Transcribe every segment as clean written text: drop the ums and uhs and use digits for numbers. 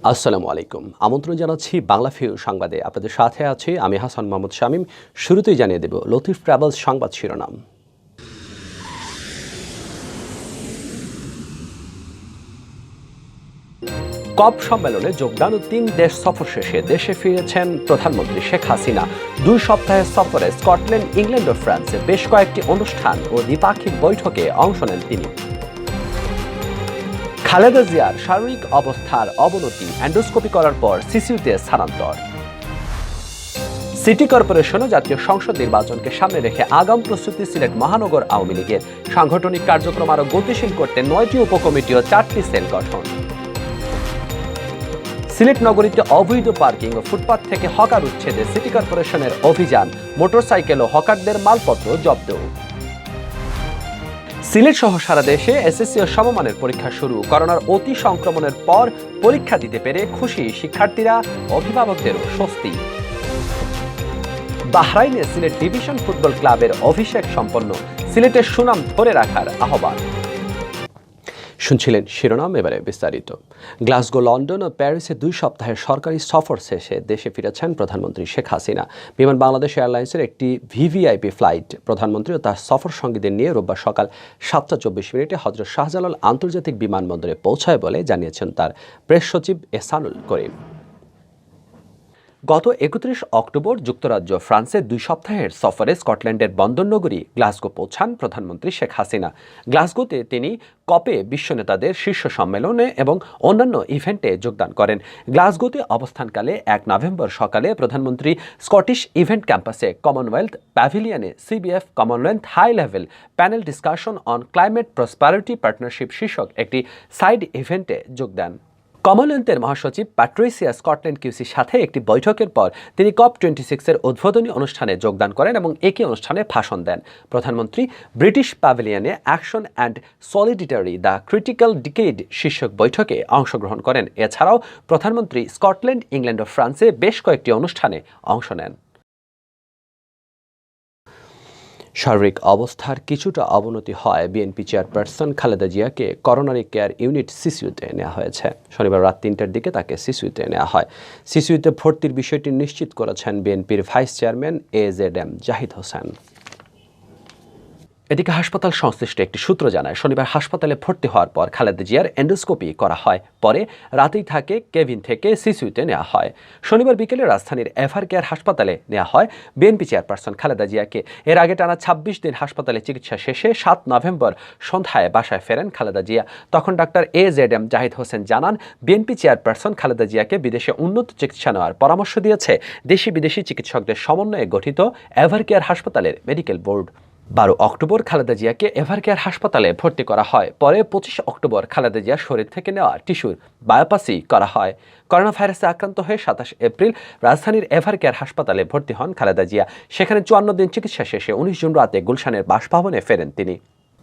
আসসালামু আলাইকুম। আমন্ত্রণ জানাচ্ছি বাংলাভিউ সংবাদে। আপনাদের সাথে আছি আমি হাসান মোহাম্মদ শামীম। শুরুতেই জানিয়ে দেব লতিফ ট্রাভেলস সংবাদ শিরোনাম। কপ সম্মেলনে যোগদান ও ৩ দেশ সফর শেষে দেশে ফিরেছেন প্রধানমন্ত্রী শেখ হাসিনা। ২ সপ্তাহের সফরে স্কটল্যান্ড, ইংল্যান্ড ও ফ্রান্সে বেশ কয়েকটি অনুষ্ঠান ও দ্বিপাক্ষিক বৈঠকে অংশ নেন তিনি। খালেদা জিয়ার শারীরিক অবস্থার অবনতি, এন্ডোস্কোপি করার পর সিসিইউতে স্থানান্তর। সিটি কর্পোরেশন ও জাতীয় সংসদ নির্বাচনকে সামনে রেখে আগাম প্রস্তুতি সিলেট মহানগর আওয়ামী লীগের। সাংগঠনিক কার্যক্রম আরও গতিশীল করতে ৯টি উপকমিটি ও 4টি সেল গঠন। সিলেট নগরীতে অবৈধ পার্কিং ও ফুটপাত থেকে হকার উচ্ছেদে সিটি কর্পোরেশনের অভিযান, মোটরসাইকেল ও হকারদের মালপত্র জব্দ। সিলেট সহ সারা দেশে এসএসসি ও সমমানের পরীক্ষা শুরু। করোনার অতি সংক্রমণের পর পরীক্ষা দিতে পেরে খুশি শিক্ষার্থীরা, অভিভাবকদেরও স্বস্তি। বাহরাইনে সিলেট ডিভিশন ফুটবল ক্লাবের অভিষেক সম্পন্ন, সিলেটের সুনাম ধরে রাখার আহ্বান। শুনছিলেন শিরোনাম, এবারে বিস্তারিত। গ্লাসগো, লন্ডন ও প্যারিসে 2 সপ্তাহের সরকারি সফর শেষে দেশে ফিরেছেন প্রধানমন্ত্রী শেখ হাসিনা। বিমান বাংলাদেশ এয়ারলাইন্সের একটি ভিভিআইপি ফ্লাইট প্রধানমন্ত্রী ও তার সফর সঙ্গীদের নিয়ে রোববার সকাল 7টা 24 হযরত শাহজালাল আন্তর্জাতিক বিমানবন্দরে পৌঁছায় বলে জানিয়েছেন তার প্রেস সচিব এহসানুল করিম। গত 31 অক্টোবর যুক্তরাজ্য, ফ্রান্সে 2 সপ্তাহের সফরে স্কটল্যান্ডের বন্দরনগরী গ্লাসগো পৌঁছান প্রধানমন্ত্রী শেখ হাসিনা। গ্লাসগোতে তিনি কপে বিশ্ব নেতাদের শীর্ষ সম্মেলনে এবং অন্যান্য ইভেন্টে যোগদান করেন। গ্লাসগোতে অবস্থানকালে 1 নভেম্বর সকালে প্রধানমন্ত্রী স্কটিশ ইভেন্ট ক্যাম্পাসে কমনওয়েলথ প্যাভিলিয়নে CBF Commonwealth high level panel discussion on climate prosperity partnership শীর্ষক একটি সাইড ইভেন্টে যোগ দেন। কমনওয়েলথের মহাসচিব প্যাট্রিসিয়া স্কটল্যান্ড কিউসির সাথে একটি বৈঠকের পর তিনি COP26-এর উদ্বোধনী অনুষ্ঠানে যোগদান করেন এবং একই অনুষ্ঠানে ভাষণ দেন। প্রধানমন্ত্রী ব্রিটিশ প্যাভিলিয়নে action and solidarity the critical decade শীর্ষক বৈঠকে অংশগ্রহণ করেন। এছাড়াও প্রধানমন্ত্রী স্কটল্যান্ড, ইংল্যান্ড ও ফ্রান্সে বেশ কয়েকটি অনুষ্ঠানে অংশ নেন। শারীরিক অবস্থার কিছুটা অবনতি হয় বিএনপি চেয়ারপারসন খালেদা জিয়াকে করোনারি কেয়ার ইউনিট সিসিইউতে নেওয়া হয়েছে। শনিবার রাত 3টার দিকে তাকে সিসিইউতে নেওয়া হয়। সিসিইউতে ভর্তির বিষয়টি নিশ্চিত করেছেন বিএনপির vice chairman AZM Zahid Hossain. এদিকে হাসপাতাল সংশ্লিষ্ট একটি সূত্র জানায়, শনিবার হাসপাতালে ভর্তি হওয়ার পর খালেদা জিয়ার এন্ডোস্কোপি করা হয়। পরে রাতেই তাকে কেবিন থেকে সিসিইউতে নেওয়া হয়। শনিবার বিকেলে রাজধানীর এভার কেয়ার হাসপাতালে নেওয়া হয় বিএনপি চেয়ারপারসন খালেদা জিয়াকে। এর আগে টানা 26 দিন হাসপাতালে চিকিৎসা শেষে 7 নভেম্বর সন্ধ্যায় বাসায় ফেরেন খালেদা জিয়া। তখন ডাক্তার AZM জাহিদ হোসেন জানান, বিএনপি চেয়ারপারসন খালেদা জিয়াকে বিদেশে উন্নত চিকিৎসা নেওয়ার পরামর্শ দিয়েছে দেশি বিদেশি চিকিৎসকদের সমন্বয়ে গঠিত এভার কেয়ার হাসপাতালের মেডিকেল বোর্ড। 12 অক্টোবর খালেদা জিয়াকে এভার কেয়ার হাসপাতালে ভর্তি করা হয়। পরে 25 অক্টোবর খালেদা জিয়ার শরীর থেকে নেওয়া টিস্যুর বায়োপসি করা হয়। করোনা ভাইরাসে আক্রান্ত হয়ে 27 এপ্রিল রাজধানীর এভার কেয়ার হাসপাতালে ভর্তি হন খালেদা জিয়া। সেখানে 54 দিন চিকিৎসা শেষে 19 জুন রাতে গুলশানের বাসভবনে ফেরেন তিনি।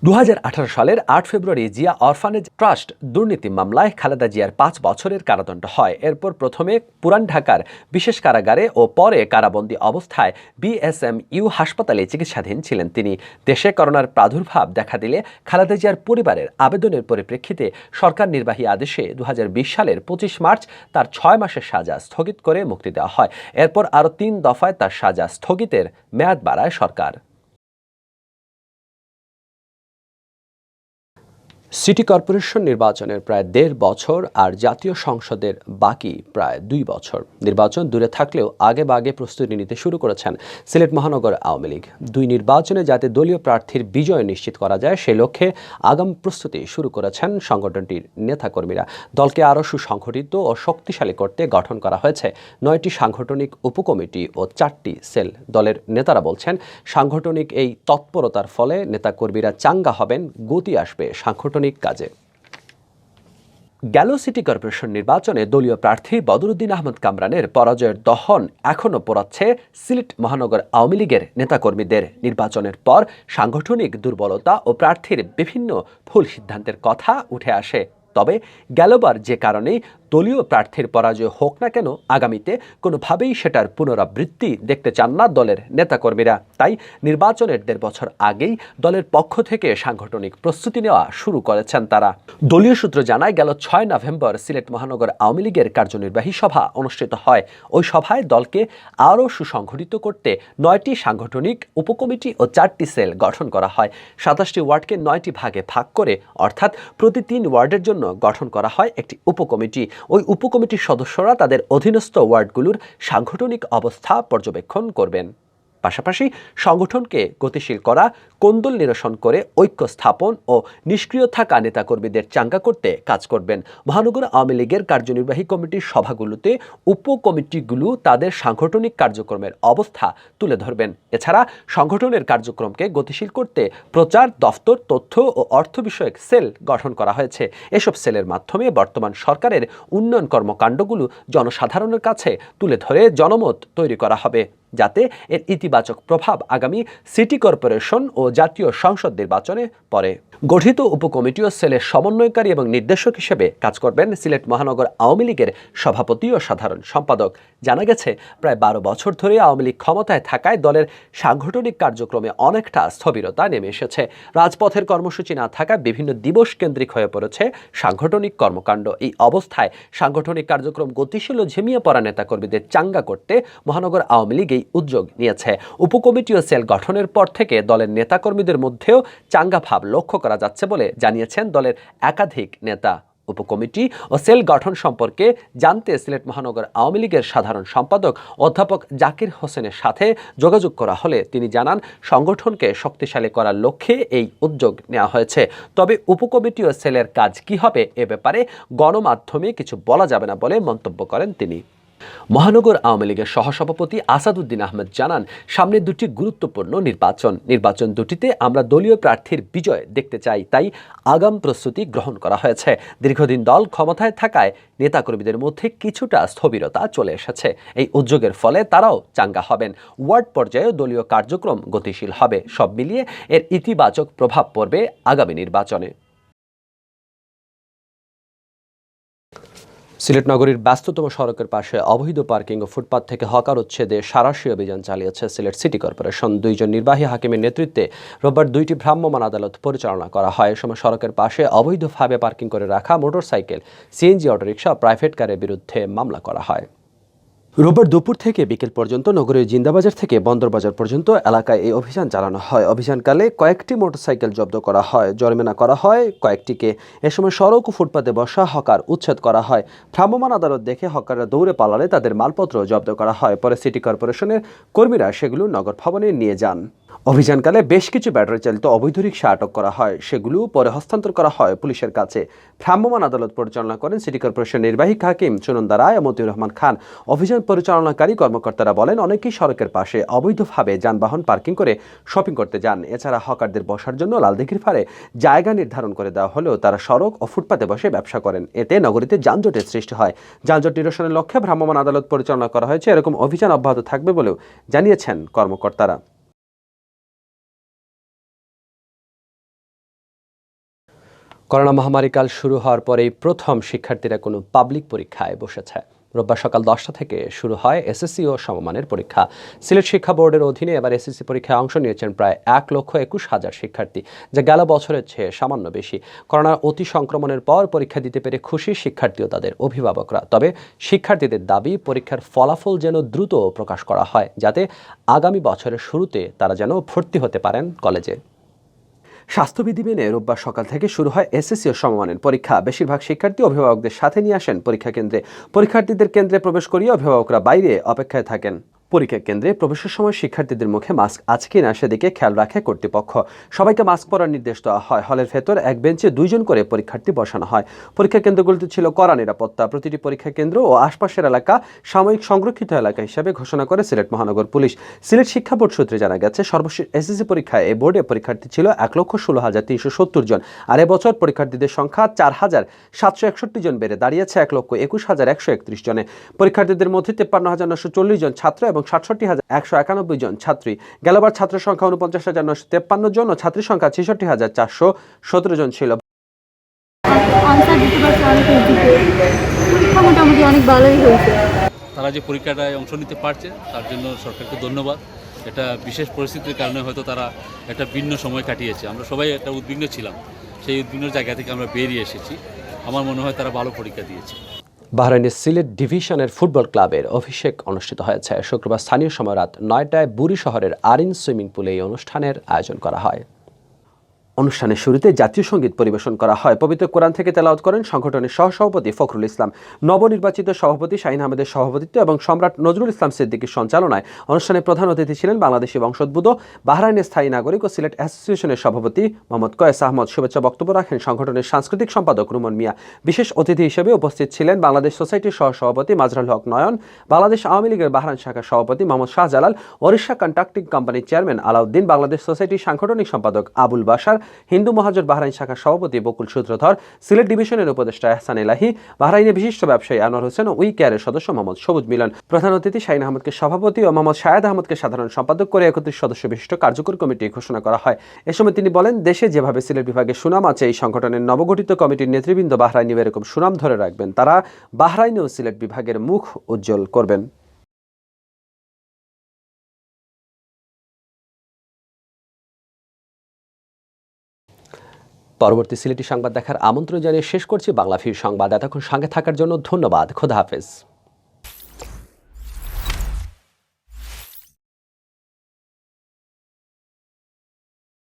2018 সালের 8 ফেব্রুয়ারি জিয়া অরফানেজ ট্রাস্ট দুর্নীতি মামলায় খালেদা জিয়ার 5 বছরের কারাদণ্ড হয়। এরপর প্রথমে পুরান ঢাকার বিশেষ কারাগারে ও পরে কারাবন্দী অবস্থায় BSMU হাসপাতালে চিকিৎসাধীন ছিলেন তিনি। দেশে করোনার প্রাদুর্ভাব দেখা দিলে খালেদা জিয়ার পরিবারের আবেদনের পরিপ্রেক্ষিতে সরকার নির্বাহী আদেশে 2020 সালের 25 মার্চ তার 6 মাসের সাজা স্থগিত করে মুক্তি দেওয়া হয়। এরপর আরও 3 দফায় তার সাজা স্থগিতের মেয়াদ বাড়ায় সরকার। সিটি কর্পোরেশন নির্বাচনের প্রায় 1.5 বছর আর জাতীয় সংসদের বাকি প্রায় 2 বছর। নির্বাচন দূরে থাকলেও আগে প্রস্তুতি নিতে শুরু করেছেন সিলেট মহানগর আওয়ামী লীগ। 2 নির্বাচনে যাতে দলীয় প্রার্থীর বিজয় নিশ্চিত করা যায় সে লক্ষ্যে আগাম প্রস্তুতি শুরু করেছেন সংগঠনটির নেতাকর্মীরা। দলকে আরও সুসংগঠিত ও শক্তিশালী করতে গঠন করা হয়েছে 9টি সাংগঠনিক উপকমিটি ও 4টি সেল। দলের নেতারা বলছেন, সাংগঠনিক এই তৎপরতার ফলে নেতাকর্মীরা চাঙ্গা হবেন, গতি আসবে সাংগঠনিক কাজে। গেল সিটি কর্পোরেশন নির্বাচনে দলীয় প্রার্থী বদরুদ্দিন আহমদ কামরানের পরাজয়ের দহন এখনও পোড়াচ্ছে সিলেট মহানগর আওয়ামী লীগের নেতাকর্মীদের। নির্বাচনের পর সাংগঠনিক দুর্বলতা ও প্রার্থীর বিভিন্ন ভুল সিদ্ধান্তের কথা উঠে আসে। তবে গেলবার যে কারণেই দলীয় প্রার্থীর পরাজয় হোক না কেন আগামীতে কোনোভাবেই সেটার পুনরাবৃত্তি দেখতে চান না দলের নেতাকর্মীরা। তাই নির্বাচনের 1.5 বছর আগেই দলের পক্ষ থেকে সাংগঠনিক প্রস্তুতি নেওয়া শুরু করেছেন তারা। দলীয় সূত্র জানায়, গেল 6 নভেম্বর সিলেট মহানগর আওয়ামী লীগের কার্যনির্বাহী সভা অনুষ্ঠিত হয়। ওই সভায় দলকে আরও সুসংগঠিত করতে 9টি সাংগঠনিক উপকমিটি ও 4টি সেল গঠন করা হয়। 27টি ওয়ার্ডকে 9টি ভাগে ভাগ করে, অর্থাৎ প্রতি 3 ওয়ার্ডের জন্য গঠন করা হয় একটি উপকমিটি। ওই উপকমিটির সদস্যরা তাদের অধীনস্থ ওয়ার্ডগুলোর সাংগঠনিক অবস্থা পর্যবেক্ষণ করবেন। পাশাপাশি সংগঠনকে গতিশীল করা, কোন্দল নিরসন করে ঐক্য স্থাপন ও নিষ্ক্রিয় থাকা নেতাকর্মীদের চাঙ্গা করতে কাজ করবেন। মহানগর আওয়ামী লীগের কার্যনির্বাহী কমিটির সভাগুলোতে উপকমিটিগুলো তাদের সাংগঠনিক কার্যক্রমের অবস্থা তুলে ধরবেন। এছাড়া সংগঠনের কার্যক্রমকে গতিশীল করতে প্রচার দফতর, তথ্য ও অর্থ বিষয়ক সেল গঠন করা হয়েছে। এসব সেলের মাধ্যমে বর্তমান সরকারের উন্নয়ন কর্মকাণ্ডগুলো জনসাধারণের কাছে তুলে ধরে জনমত তৈরি করা হবে, যাতে এর ইতিবাচক প্রভাব আগামী সিটি কর্পোরেশন ও জাতীয় সংসদ নির্বাচনে পড়ে। গঠিত উপকমিটি ও সেলের সমন্বয়কারী এবং নির্দেশক হিসেবে কাজ করবেন সিলেট মহানগর আওয়ামী লীগের সভাপতি ও সাধারণ সম্পাদক। জানা গেছে, প্রায় 12 বছর ধরে আওয়ামী লীগ ক্ষমতায় থাকায় দলের সাংগঠনিক কার্যক্রমে অনেকটা স্থবিরতা নেমে এসেছে। রাজপথের কর্মসূচি না থাকায় বিভিন্ন দিবস কেন্দ্রিক হয়ে পড়েছে সাংগঠনিক কর্মকাণ্ড। এই অবস্থায় সাংগঠনিক কার্যক্রম গতিশীল ও ঝিমিয়ে পড়া নেতাকর্মীদের চাঙ্গা করতে মহানগর আওয়ামী লীগ এই উদ্যোগ নিয়েছে। উপকমিটি ও সেল গঠনের পর থেকে দলের নেতাকর্মীদের মধ্যেও চাঙ্গা ভাব লক্ষ্য করা যাচ্ছে বলে জানিয়েছেন দলের একাধিক নেতা। উপকমিটি ও সেল গঠন সম্পর্কে জানতে সিলেট মহানগর আওয়ামী লীগের সাধারণ সম্পাদক অধ্যাপক জাকির হোসেনের সাথে যোগাযোগ করা হলে তিনি জানান, সংগঠনকে শক্তিশালী করার লক্ষ্যে এই উদ্যোগ নেওয়া হয়েছে। তবে উপকমিটি ও সেলের কাজ কি হবে এ ব্যাপারে গণমাধ্যমে কিছু বলা যাবে না বলে মন্তব্য করেন তিনি। মহানগর আওয়ামী লীগের সহসভাপতি আসাদুদ্দিন আহমেদ জানান, সামনে দুটি গুরুত্বপূর্ণ নির্বাচন দুটিতে আমরা দলীয় প্রার্থীর বিজয় দেখতে চাই, তাই আগাম প্রস্তুতি গ্রহণ করা হয়েছে। দীর্ঘদিন দল ক্ষমতায় থাকায় নেতাকর্মীদের মধ্যে কিছুটা স্থবিরতা চলে এসেছে। এই উদ্যোগের ফলে তারাও চাঙ্গা হবেন। ওয়ার্ড পর্যায়ে দলীয় কার্যক্রম গতিশীল হবে। সব মিলিয়ে এর ইতিবাচক প্রভাব পড়বে আগামী নির্বাচনে। সিলেট নগরীর ব্যস্ততম সড়কের পাশে অবৈধ পার্কিং ও ফুটপাত থেকে হকার উচ্ছেদে সাঁড়াশি অভিযান চালিয়েছে সিলেট সিটি কর্পোরেশন। 2 জন নির্বাহী হাকিমের নেতৃত্বে রোববার 2টি ভ্রাম্যমাণ আদালত পরিচালনা করা হয়। এ সময় সড়কের পাশে অবৈধভাবে পার্কিং করে রাখা মোটরসাইকেল, সিএনজি, অটোরিকশা, প্রাইভেট কারের বিরুদ্ধে মামলা করা হয়। রোববার দুপুর থেকে বিকেল পর্যন্ত নগরীর জিন্দাবাজার থেকে বন্দরবাজার পর্যন্ত এলাকায় এই অভিযান চালানো হয়। অভিযানকালে কয়েকটি মোটরসাইকেল জব্দ করা হয়, জরিমানা করা হয় কয়েকটিকে। এ সময় সড়ক ও ফুটপাতে বসা হকার উচ্ছেদ করা হয়। ভ্রাম্যমাণ আদালত দেখে হকাররা দৌড়ে পালালে তাদের মালপত্র জব্দ করা হয়। পরে সিটি কর্পোরেশনের কর্মীরা সেগুলো নগর ভবনে নিয়ে যান। অভিযানকালে বেশ কিছু ব্যাটারি চালিত অবৈধ রিকশা আটক করা হয়, সেগুলো পরে হস্তান্তর করা হয় পুলিশের কাছে। ভ্রাম্যমাণ আদালত পরিচালনা করেন সিটি কর্পোরেশন নির্বাহী হাকিম সুনন্দা রায় ও মতিউর রহমান খান। অভিযান পরিচালনাকারী কর্মকর্তারা বলেন, অনেকেই সড়কের পাশে অবৈধভাবে যানবাহন পার্কিং করে শপিং করতে যান। এছাড়া হকারদের বসার জন্য লালদিঘির পাড়ে জায়গা নির্ধারণ করে দেওয়া হলেও তারা সড়ক ও ফুটপাতে বসে ব্যবসা করেন। এতে নগরীতে যানজটের সৃষ্টি হয়। যানজট নিরসনের লক্ষ্যে ভ্রাম্যমাণ আদালত পরিচালনা করা হয়েছে। এরকম অভিযান অব্যাহত থাকবে বলেও জানিয়েছেন কর্মকর্তারা। করোনা মহামারীকাল শুরু হওয়ার পরেই প্রথম শিক্ষার্থীরা কোনো পাবলিক পরীক্ষায় বসেছে। রোববার সকাল 10টা থেকে শুরু হয় এসএসসি ও সমমানের পরীক্ষা। সিলেট শিক্ষা বোর্ডের অধীনে এবার এসএসসি পরীক্ষায় অংশ নিয়েছেন প্রায় 1,21,000 শিক্ষার্থী, যা গেল বছরের চেয়ে সামান্য বেশি। করোনার অতি সংক্রমণের পর পরীক্ষা দিতে পেরে খুশি শিক্ষার্থী ও তাদের অভিভাবকরা। তবে শিক্ষার্থীদের দাবি, পরীক্ষার ফলাফল যেন দ্রুত প্রকাশ করা হয়, যাতে আগামী বছরের শুরুতে তারা যেন ভর্তি হতে পারেন কলেজে। স্বাস্থ্যবিধি মেনে রোববার সকাল থেকে শুরু হয় এসএসসি ও সমমানের পরীক্ষা। বেশিরভাগ শিক্ষার্থী অভিভাবকদের সাথে নিয়ে আসেন পরীক্ষা কেন্দ্রে। পরীক্ষার্থীদের কেন্দ্রে প্রবেশ করিয়ে অভিভাবকরা বাইরে অপেক্ষায় থাকেন। পরীক্ষা কেন্দ্রে প্রবেশের সময় শিক্ষার্থীদের মুখে মাস্ক আছে কিনা সেদিকে খেয়াল রাখে কর্তৃপক্ষ। সবাইকে মাস্ক পরার নির্দেশ দেওয়া হয়। হলের ভেতর এক বেঞ্চে 2 জন করে পরীক্ষার্থী বসানো হয়। পরীক্ষা কেন্দ্রগুলিতে ছিল কড়া নিরাপত্তা। প্রতিটি পরীক্ষা কেন্দ্র ও আশপাশের এলাকা সাময়িক সংরক্ষিত এলাকা হিসাবে ঘোষণা করে সিলেট মহানগর পুলিশ। সিলেট শিক্ষা বোর্ড সূত্রে জানা গেছে, সর্বশেষ এসএসসি পরীক্ষায় এই বোর্ডে পরীক্ষার্থী ছিল 1,16,370 জন। আর এবছর পরীক্ষার্থীদের সংখ্যা 4,761 জন বেড়ে দাঁড়িয়েছে 1,21,131 জনে। পরীক্ষার্থীদের মধ্যে 53,940 জন ছাত্র এবং 67,191 জন ছাত্রী। গেলবার ছাত্র সংখ্যা 49,953 জন ও ছাত্রী সংখ্যা 66,417 জন ছিল। পরীক্ষা মোটামুটি অনেক ভালোই হয়েছে। তারা যে পরীক্ষাটায় অংশ নিতে পারছে তার জন্য সরকারকে ধন্যবাদ। এটা বিশেষ পরিস্থিতির কারণে হয়তো তারা একটা ভিন্ন সময় কাটিয়েছে। আমরা সবাই একটা উদ্বিগ্ন ছিলাম, সেই উদ্বিগ্ন জায়গা থেকে আমরা বেরিয়ে এসেছি। আমার মনে হয় তারা ভালো পরীক্ষা দিয়েছে। বাহরাইনের সিলেট ডিভিশনের ফুটবল ক্লাবের অভিষেক অনুষ্ঠিত হয়েছে শুক্রবার স্থানীয় সময় রাত 9টায় বুড়ি শহরের আরিন সুইমিং পুলে এই অনুষ্ঠানের আয়োজন করা হয়। অনুষ্ঠানের শুরুতে জাতীয় সঙ্গীত পরিবেশন করা হয়। পবিত্র কোরআন থেকে তেলাওয়াত করেন সংগঠনের সহসভাপতি ফখরুল ইসলাম। নবনির্বাচিত সভাপতি শাহিন আহমেদের সভাপতিত্ব এবং সম্রাট নজরুল ইসলাম সিদ্দিকীর সঞ্চালনায় অনুষ্ঠানে প্রধান অতিথি ছিলেন বাংলাদেশি বংশোদ্ভূত বাহরাইনের স্থায়ী নাগরিক ও সিলেট অ্যাসোসিয়েশনের সভাপতি মোহাম্মদ কয়েস আহমদ। শুভেচ্ছা বক্তব্য রাখেন সংগঠনের সাংস্কৃতিক সম্পাদক রুমন মিয়া। বিশেষ অতিথি হিসেবে উপস্থিত ছিলেন বাংলাদেশ সোসাইটির সহসভাপতি মাজরুল হক নয়ন, বাংলাদেশ আওয়ামী লীগের বাহরাইন শাখার সভাপতি মোহাম্মদ শাহজালাল, ওড়িশা কন্ট্রাক্টিং কোম্পানির চেয়ারম্যান আলাউদ্দিন, বাংলাদেশ সোসাইটির সাংগঠনিক সম্পাদক আবুল বাশার, হিন্দু মহাজোট বাহরাইন শাখার সভাপতি বকুল সূত্রধর, সিলেট ডিভিশনের উপদেষ্টা এহসান এলাহি, বাহরাইনের বিশিষ্ট ব্যবসায়ী আনোয়ার হোসেন ও উই কেয়ারের সদস্য মোহাম্মদ সবুজ মিলন। প্রধান অতিথি শাহিন আহমদকে সভাপতি ও মোহাম্মদ শাহেদ আহমদকে সাধারণ সম্পাদক করে 31 সদস্য বিশিষ্ট কার্যকরী কমিটি ঘোষণা করা হয়। এ সময় তিনি বলেন, দেশে যেভাবে সিলেট বিভাগের সুনাম আছে, এই সংগঠনের নবগঠিত কমিটির নেতৃবৃন্দ বাহরাইনে এরকম সুনাম ধরে রাখবেন। তারা বাহরাইন ও সিলেট বিভাগের মুখ উজ্জ্বল করবেন। পরবর্তী সিলেটি সংবাদ দেখার আমন্ত্রণ জানিয়ে শেষ করছি বাংলা ভিউ সংবাদ। এতক্ষণ সঙ্গে থাকার জন্য ধন্যবাদ। খোদা হাফেজ।